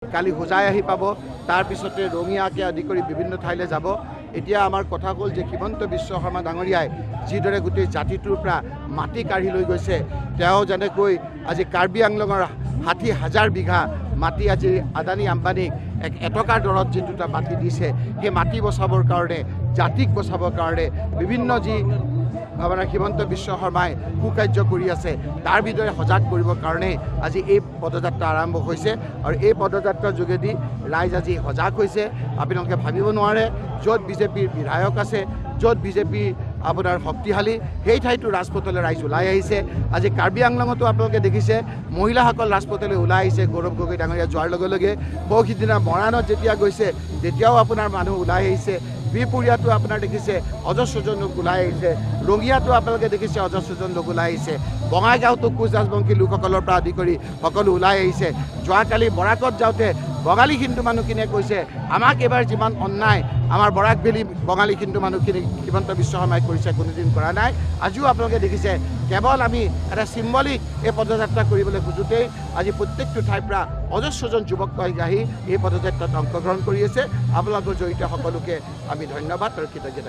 কালি হোজাই আহি পাব, তাৰ পিছতে ৰঙিয়াকে আদি কৰি বিভিন্ন ঠাইলৈ যাব। এতিয়া আমাৰ কথা হ'ল যে হিমন্ত বিশ্ব শৰ্মা ডাঙৰীয়াই যিদৰে গোটেই জাতিটোৰ পৰা মাটি কাঢ়ি লৈ গৈছে, তেওঁ যেনেকৈ আজি কাৰ্বি আংলঙৰ ৬০,০০০ বিঘা মাটি আজি আদানী আম্বানীক এটকাৰ দৰত যি দুটা মাটি দিছে, সেই মাটি বচাবৰ কাৰণে, জাতিক বচাবৰ কাৰণে বিভিন্ন যি আপোনাৰ হিমন্ত বিশ্ব শৰ্মাই কুকাৰ্য কৰি আছে, তাৰ বিদৰে সজাগ কৰিবৰ কাৰণে আজি এই পদযাত্ৰা আৰম্ভ হৈছে। আৰু এই পদযাত্ৰাৰ যোগেদি ৰাইজ আজি সজাগ হৈছে। আপোনালোকে ভাবিব নোৱাৰে, য'ত বিজেপিৰ বিধায়ক আছে, য'ত বিজেপি আপোনাৰ শক্তিশালী, সেই ঠাইতো ৰাজপথলৈ ৰাইজ ওলাই আহিছে। আজি কাৰ্বি আংলঙতো আপোনালোকে দেখিছে মহিলাসকল ৰাজপথলৈ ওলাই আহিছে। গৌৰৱ গগৈ ডাঙৰীয়া যোৱাৰ লগে লগে পৰহিদিনা মৰাণত যেতিয়া গৈছে তেতিয়াও আপোনাৰ মানুহ ওলাই আহিছে। বিহপুৰীয়াতো আপোনাৰ দেখিছে অজস্ৰজন লোক ওলাই আহিছে। ৰঙিয়াতো আপোনালোকে দেখিছে অজস্ৰজন লোক ওলাই আহিছে। বঙাইগাঁৱতো কোচ ৰাজবংশী লোকসকলৰ পৰা আদি কৰি সকলো ওলাই আহিছে। যোৱাকালি বৰাকত যাওঁতে বঙালী হিন্দু মানুহখিনিয়ে কৈছে, আমাক এইবাৰ যিমান অন্যায় আমাৰ বৰাক ভেলী বঙালী হিন্দু মানুহখিনি হিমন্ত বিশ্ব শৰ্মাই কৰিছে, কোনোদিন কৰা নাই। আজিও আপোনালোকে দেখিছে কেৱল আমি এটা চিম্বলিক এই পদযাত্ৰা কৰিবলৈ খোজোঁতেই আজি প্ৰত্যেকটো ঠাইৰ পৰা অজস্ৰজন যুৱক আহি এই পদযাত্ৰাত অংশগ্ৰহণ কৰি আছে। আপোনালোকৰ জড়িত সকলোকে আমি ধন্যবাদ আৰু কৃতজ্ঞতা